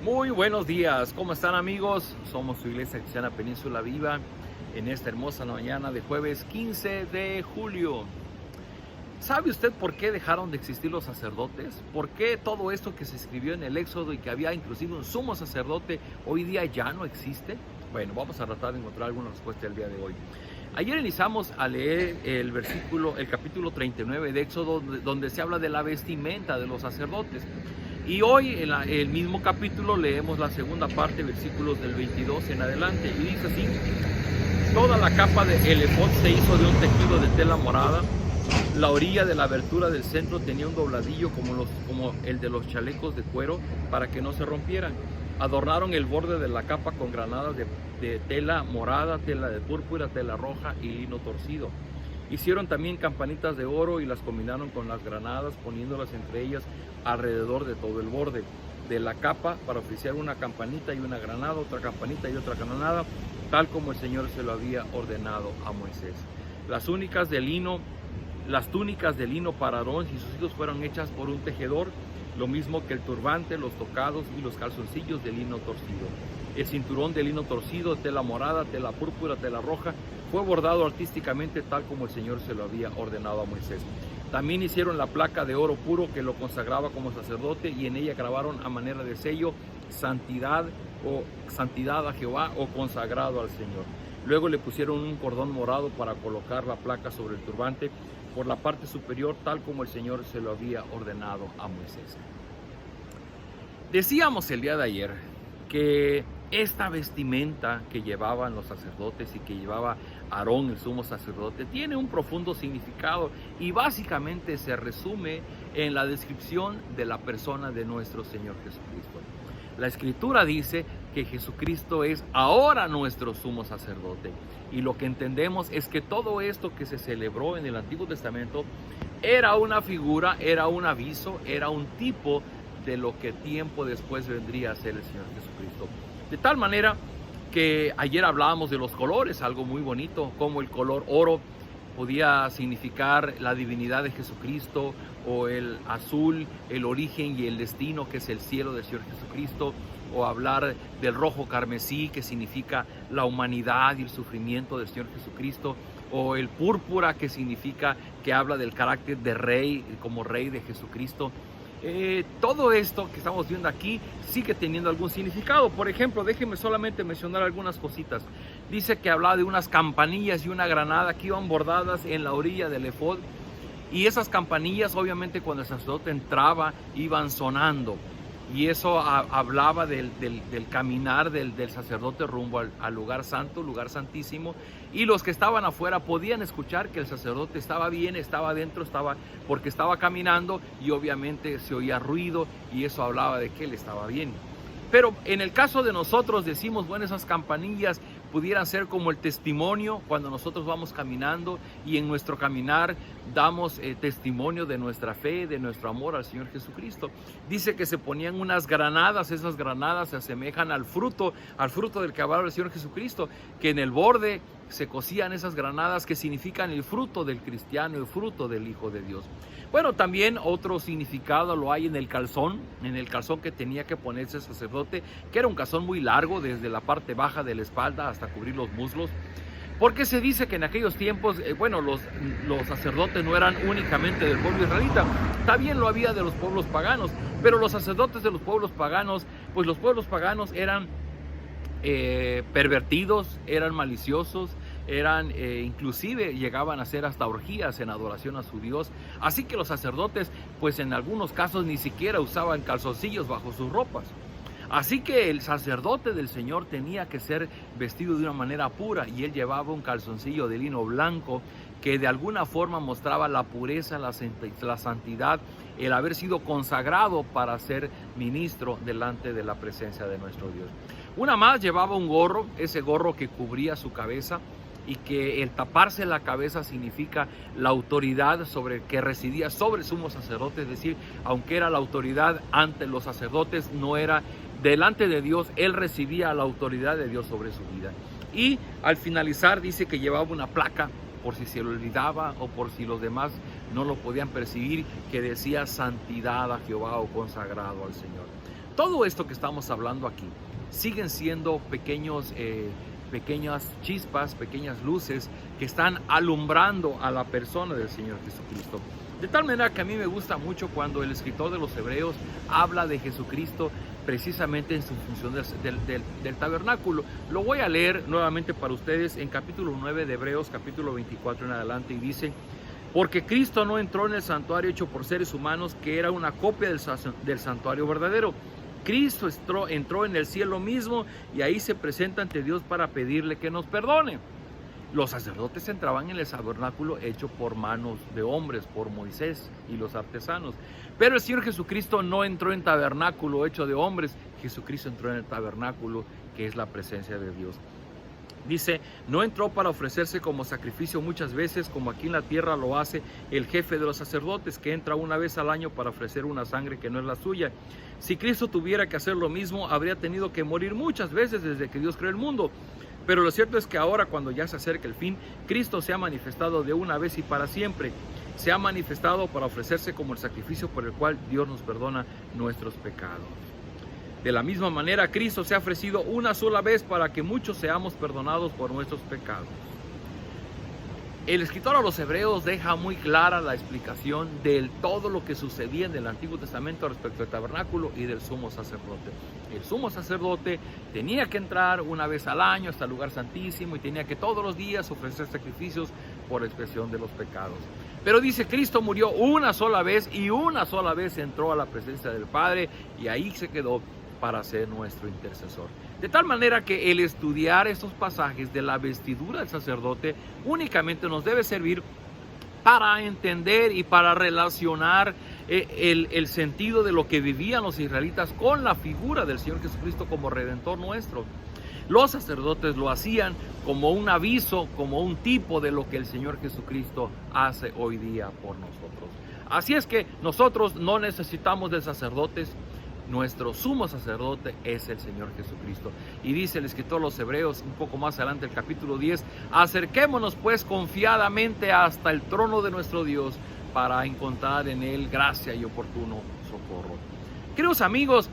Muy buenos días, ¿cómo están amigos? Somos su Iglesia Cristiana Península Viva en esta hermosa mañana de jueves 15 de julio. ¿Sabe usted por qué dejaron de existir los sacerdotes? ¿Por qué todo esto que se escribió en el Éxodo y que había inclusive un sumo sacerdote hoy día ya no existe? Bueno, vamos a tratar de encontrar alguna respuesta el día de hoy. Ayer iniciamos a leer el capítulo 39 de Éxodo, donde se habla de la vestimenta de los sacerdotes. Y hoy en el mismo capítulo leemos la segunda parte, versículos del 22 en adelante. Y dice así: toda la capa del efod se hizo de un tejido de tela morada. La orilla de la abertura del centro tenía un dobladillo como el de los chalecos de cuero para que no se rompieran. Adornaron el borde de la capa con granadas de tela morada, tela de púrpura, tela roja y lino torcido. Hicieron también campanitas de oro y las combinaron con las granadas, poniéndolas entre ellas alrededor de todo el borde de la capa para oficiar una campanita y una granada, otra campanita y otra granada, tal como el Señor se lo había ordenado a Moisés. Las túnicas de lino para Aarón y sus hijos fueron hechas por un tejedor, lo mismo que el turbante, los tocados y los calzoncillos de lino torcido. El cinturón de lino torcido, tela morada, tela púrpura, tela roja, fue bordado artísticamente tal como el Señor se lo había ordenado a Moisés. También hicieron la placa de oro puro que lo consagraba como sacerdote, y en ella grabaron a manera de sello santidad a Jehová o consagrado al Señor. Luego le pusieron un cordón morado para colocar la placa sobre el turbante por la parte superior, tal como el Señor se lo había ordenado a Moisés. Decíamos el día de ayer que esta vestimenta que llevaban los sacerdotes y que llevaba Aarón, el sumo sacerdote, tiene un profundo significado y básicamente se resume en la descripción de la persona de nuestro Señor Jesucristo. La Escritura dice que Jesucristo es ahora nuestro sumo sacerdote, y lo que entendemos es que todo esto que se celebró en el Antiguo Testamento era una figura, era un aviso, era un tipo de lo que tiempo después vendría a ser el Señor Jesucristo. De tal manera que ayer hablábamos de los colores, algo muy bonito, como el color oro podía significar la divinidad de Jesucristo, o el azul, el origen y el destino, que es el cielo del Señor Jesucristo, o hablar del rojo carmesí, que significa la humanidad y el sufrimiento del Señor Jesucristo, o el púrpura, que significa que habla del carácter de rey, como rey de Jesucristo. Todo esto que estamos viendo aquí sigue teniendo algún significado. Por ejemplo, déjenme solamente mencionar algunas cositas. Dice que hablaba de unas campanillas y una granada que iban bordadas en la orilla del efod, y esas campanillas, obviamente, cuando el sacerdote entraba, iban sonando, y eso hablaba del caminar del sacerdote rumbo al lugar santo, lugar santísimo, y los que estaban afuera podían escuchar que el sacerdote estaba bien, estaba adentro, porque estaba caminando, y obviamente se oía ruido, y eso hablaba de que él estaba bien. Pero en el caso de nosotros decimos, bueno, esas campanillas pudieran ser como el testimonio cuando nosotros vamos caminando, y en nuestro caminar damos testimonio de nuestra fe, de nuestro amor al Señor Jesucristo. Dice que se ponían unas granadas, esas granadas se asemejan al fruto del que hablaba el Señor Jesucristo, que en el borde se cosían esas granadas que significan el fruto del cristiano, el fruto del Hijo de Dios. Bueno, también otro significado lo hay en el calzón que tenía que ponerse el sacerdote, que era un calzón muy largo desde la parte baja de la espalda hasta cubrir los muslos, porque se dice que en aquellos tiempos, los sacerdotes no eran únicamente del pueblo israelita, también lo había de los pueblos paganos, pero los sacerdotes de los pueblos paganos, pues los pueblos paganos eran pervertidos, eran maliciosos, inclusive llegaban a hacer hasta orgías en adoración a su Dios. Así que los sacerdotes, pues en algunos casos ni siquiera usaban calzoncillos bajo sus ropas. Así que el sacerdote del Señor tenía que ser vestido de una manera pura, y él llevaba un calzoncillo de lino blanco que de alguna forma mostraba la pureza, la santidad, el haber sido consagrado para ser ministro delante de la presencia de nuestro Dios. Una más, llevaba un gorro, ese gorro que cubría su cabeza, y que el taparse la cabeza significa la autoridad que residía sobre el sumo sacerdote, es decir, aunque era la autoridad ante los sacerdotes, no era delante de Dios, él recibía la autoridad de Dios sobre su vida. Y al finalizar dice que llevaba una placa, por si se lo olvidaba o por si los demás no lo podían percibir, que decía santidad a Jehová o consagrado al Señor. Todo esto que estamos hablando aquí siguen siendo pequeñas chispas, pequeñas luces que están alumbrando a la persona del Señor Jesucristo. De tal manera que a mí me gusta mucho cuando el escritor de los Hebreos habla de Jesucristo precisamente en su función del tabernáculo. Lo voy a leer nuevamente para ustedes en capítulo 9 de Hebreos, capítulo 24 en adelante, y dice: porque Cristo no entró en el santuario hecho por seres humanos, que era una copia del santuario verdadero. Cristo entró en el cielo mismo y ahí se presenta ante Dios para pedirle que nos perdone. Los sacerdotes entraban en el tabernáculo hecho por manos de hombres, por Moisés y los artesanos. Pero el Señor Jesucristo no entró en tabernáculo hecho de hombres. Jesucristo entró en el tabernáculo que es la presencia de Dios. Dice, no entró para ofrecerse como sacrificio muchas veces, como aquí en la tierra lo hace el jefe de los sacerdotes, que entra una vez al año para ofrecer una sangre que no es la suya. Si Cristo tuviera que hacer lo mismo, habría tenido que morir muchas veces desde que Dios creó el mundo. Pero lo cierto es que ahora, cuando ya se acerca el fin, Cristo se ha manifestado de una vez y para siempre. Se ha manifestado para ofrecerse como el sacrificio por el cual Dios nos perdona nuestros pecados. De la misma manera, Cristo se ha ofrecido una sola vez para que muchos seamos perdonados por nuestros pecados. El escritor a los Hebreos deja muy clara la explicación de todo lo que sucedía en el Antiguo Testamento respecto al tabernáculo y del sumo sacerdote. El sumo sacerdote tenía que entrar una vez al año hasta el lugar santísimo y tenía que todos los días ofrecer sacrificios por expiación de los pecados. Pero dice, Cristo murió una sola vez y una sola vez entró a la presencia del Padre y ahí se quedó para ser nuestro intercesor. De tal manera que el estudiar estos pasajes de la vestidura del sacerdote únicamente nos debe servir para entender y para relacionar el sentido de lo que vivían los israelitas con la figura del Señor Jesucristo como Redentor nuestro. Los sacerdotes lo hacían como un aviso, como un tipo de lo que el Señor Jesucristo hace hoy día por nosotros. Así es que nosotros no necesitamos de sacerdotes. Nuestro sumo sacerdote es el Señor Jesucristo. Y dice el escritor de los Hebreos, un poco más adelante, el capítulo 10, acerquémonos pues confiadamente hasta el trono de nuestro Dios para encontrar en Él gracia y oportuno socorro. Queridos amigos,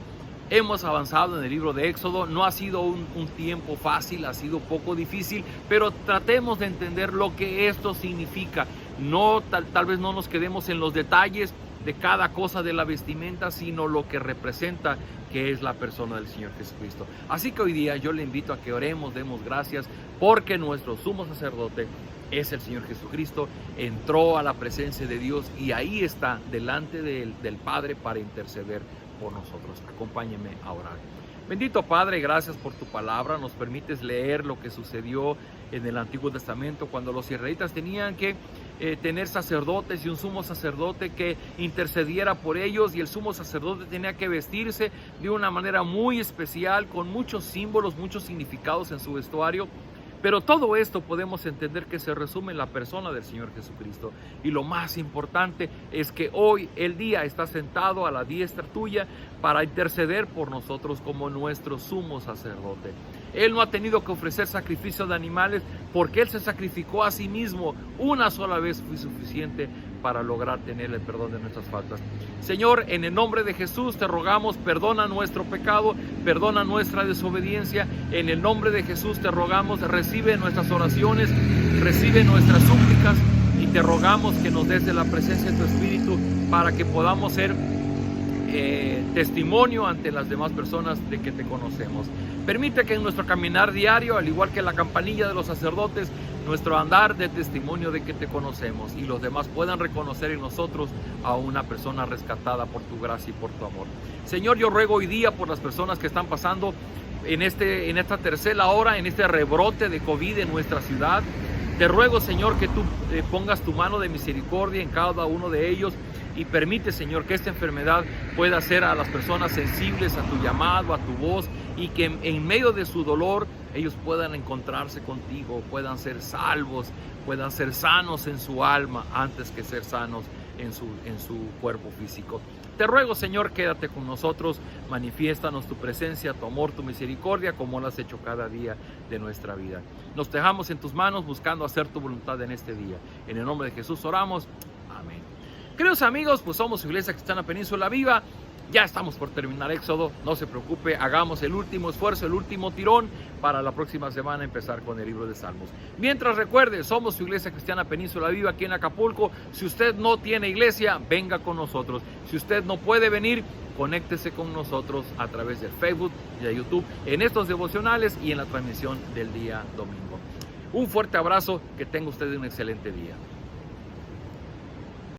hemos avanzado en el libro de Éxodo. No ha sido un tiempo fácil, ha sido un poco difícil, pero tratemos de entender lo que esto significa. No, tal vez no nos quedemos en los detalles de cada cosa de la vestimenta, sino lo que representa, que es la persona del Señor Jesucristo. Así que hoy día yo le invito a que oremos, demos gracias, porque nuestro sumo sacerdote es el Señor Jesucristo. Entró a la presencia de Dios y ahí está delante del Padre para interceder por nosotros. Acompáñeme a orar. Bendito Padre, gracias por tu palabra. Nos permites leer lo que sucedió en el Antiguo Testamento cuando los israelitas tenían que tener sacerdotes y un sumo sacerdote que intercediera por ellos, y el sumo sacerdote tenía que vestirse de una manera muy especial, con muchos símbolos, muchos significados en su vestuario. Pero todo esto podemos entender que se resume en la persona del Señor Jesucristo. Y lo más importante es que hoy el día está sentado a la diestra tuya para interceder por nosotros como nuestro sumo sacerdote. Él no ha tenido que ofrecer sacrificio de animales porque Él se sacrificó a sí mismo. Una sola vez fue suficiente para lograr tener el perdón de nuestras faltas. Señor, en el nombre de Jesús te rogamos, perdona nuestro pecado, perdona nuestra desobediencia. En el nombre de Jesús te rogamos, recibe nuestras oraciones, recibe nuestras súplicas, y te rogamos que nos des de la presencia de tu Espíritu para que podamos ser testimonio ante las demás personas de que te conocemos. Permite que en nuestro caminar diario, al igual que la campanilla de los sacerdotes, nuestro andar de testimonio de que te conocemos, y los demás puedan reconocer en nosotros a una persona rescatada por tu gracia y por tu amor. Señor, yo ruego hoy día por las personas que están pasando en esta tercera hora, en este rebrote de COVID en nuestra ciudad. Te ruego, Señor, que tú pongas tu mano de misericordia en cada uno de ellos, y permite, Señor, que esta enfermedad pueda hacer a las personas sensibles a tu llamado, a tu voz, y que en medio de su dolor ellos puedan encontrarse contigo, puedan ser salvos, puedan ser sanos en su alma antes que ser sanos en su cuerpo físico. Te ruego, Señor, quédate con nosotros, manifiéstanos tu presencia, tu amor, tu misericordia, como lo has hecho cada día de nuestra vida. Nos dejamos en tus manos buscando hacer tu voluntad en este día. En el nombre de Jesús oramos. Amén. Queridos amigos, pues somos Iglesia Cristiana Península Viva. Ya estamos por terminar Éxodo, no se preocupe, hagamos el último esfuerzo, el último tirón para la próxima semana empezar con el libro de Salmos. Mientras recuerde, somos su Iglesia Cristiana Península Viva aquí en Acapulco. Si usted no tiene iglesia, venga con nosotros. Si usted no puede venir, conéctese con nosotros a través de Facebook y de YouTube en estos devocionales y en la transmisión del día domingo. Un fuerte abrazo, que tenga usted un excelente día.